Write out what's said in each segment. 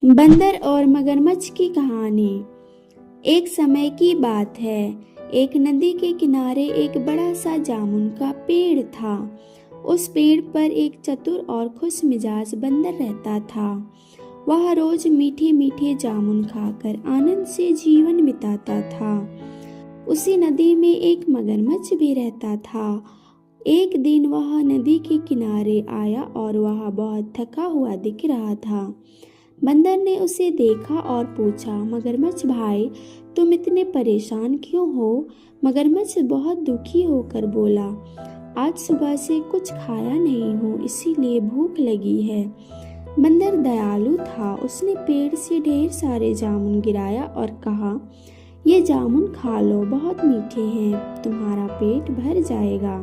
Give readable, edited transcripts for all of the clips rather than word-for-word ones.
बंदर और मगरमच्छ की कहानी। एक समय की बात है। एक नदी के किनारे एक बड़ा सा जामुन का पेड़ था। उस पेड़ पर एक चतुर और खुश मिजाज बंदर रहता था। वह रोज मीठे मीठे जामुन खाकर आनंद से जीवन बिताता था। उसी नदी में एक मगरमच्छ भी रहता था। एक दिन वह नदी के किनारे आया और वह बहुत थका हुआ दिख रहा था। बंदर ने उसे देखा और पूछा, मगरमच्छ भाई, तुम इतने परेशान क्यों हो? मगरमच्छ बहुत दुखी होकर बोला, आज सुबह से कुछ खाया नहीं हूँ, इसीलिए भूख लगी है। बंदर दयालु था। उसने पेड़ से ढेर सारे जामुन गिराया और कहा, ये जामुन खा लो, बहुत मीठे हैं, तुम्हारा पेट भर जाएगा।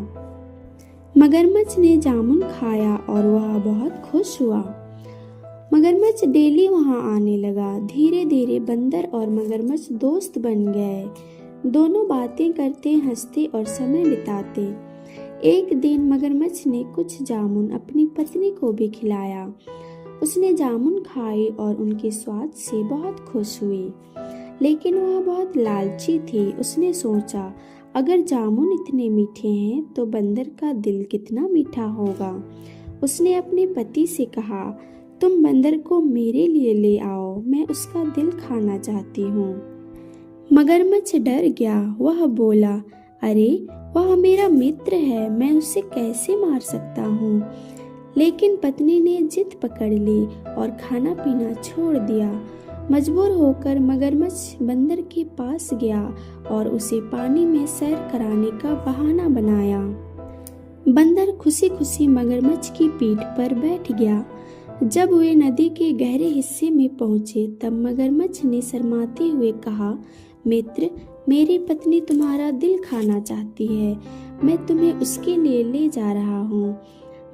मगरमच्छ ने जामुन खाया और वह बहुत खुश हुआ। मगरमच्छ डेली वहां आने लगा। धीरे धीरे बंदर और मगरमच्छ दोस्त बन गए। दोनों बातें करते, हंसते और समय बिताते। एक दिन मगरमच्छ ने कुछ जामुन अपनी पत्नी को भी खिलाया। उसने जामुन खाए और उनके स्वाद से बहुत खुश हुई। लेकिन वह बहुत लालची थी। उसने सोचा, अगर जामुन इतने मीठे हैं तो बंदर का दिल कितना मीठा होगा। उसने अपने पति से कहा, तुम बंदर को मेरे लिए ले आओ, मैं उसका दिल खाना चाहती हूँ। मगरमच्छ डर गया। वह बोला, अरे वह मेरा मित्र है, मैं उसे कैसे मार सकता हूँ। लेकिन पत्नी ने जिद पकड़ ली और खाना पीना छोड़ दिया। मजबूर होकर मगरमच्छ बंदर के पास गया और उसे पानी में सैर कराने का बहाना बनाया। बंदर खुशी खुशी मगरमच्छ की पीठ पर बैठ गया। जब वे नदी के गहरे हिस्से में पहुंचे तब मगरमच्छ ने शर्माते हुए कहा, मित्र, मेरी पत्नी तुम्हारा दिल खाना चाहती है, मैं तुम्हें उसके लिए ले जा रहा हूँ।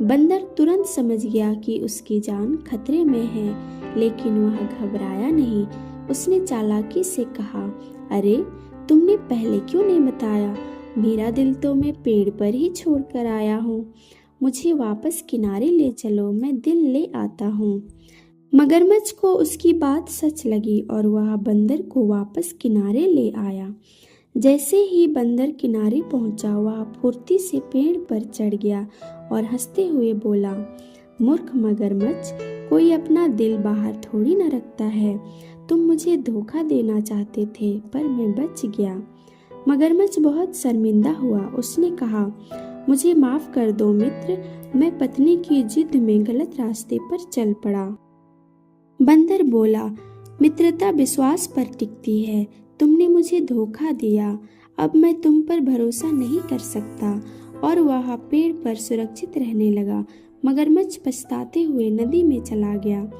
बंदर तुरंत समझ गया कि उसकी जान खतरे में है, लेकिन वह घबराया नहीं। उसने चालाकी से कहा, अरे तुमने पहले क्यों नहीं बताया? मेरा दिल तो मैं पेड़ पर ही छोड़ कर आया हूँ। मुझे वापस किनारे ले चलो, मैं दिल ले आता हूँ। मगरमच्छ को उसकी बात सच लगी और वह बंदर को वापस किनारे ले आया। जैसे ही बंदर किनारे पहुंचा, वह फुर्ती से पेड़ पर चढ़ गया और हंसते हुए बोला, मूर्ख मगरमच्छ, कोई अपना दिल बाहर थोड़ी न रखता है। तुम मुझे धोखा देना चाहते थे, पर मैं बच गया। मगरमच्छ बहुत शर्मिंदा हुआ। उसने कहा, मुझे माफ कर दो मित्र, मैं पत्नी की जिद में गलत रास्ते पर चल पड़ा। बंदर बोला, मित्रता विश्वास पर टिकती है, तुमने मुझे धोखा दिया, अब मैं तुम पर भरोसा नहीं कर सकता। और वह पेड़ पर सुरक्षित रहने लगा। मगरमच्छ पछताते हुए नदी में चला गया।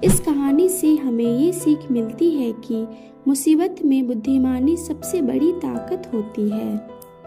इस कहानी से हमें ये सीख मिलती है कि मुसीबत में बुद्धिमानी सबसे बड़ी ताकत होती है।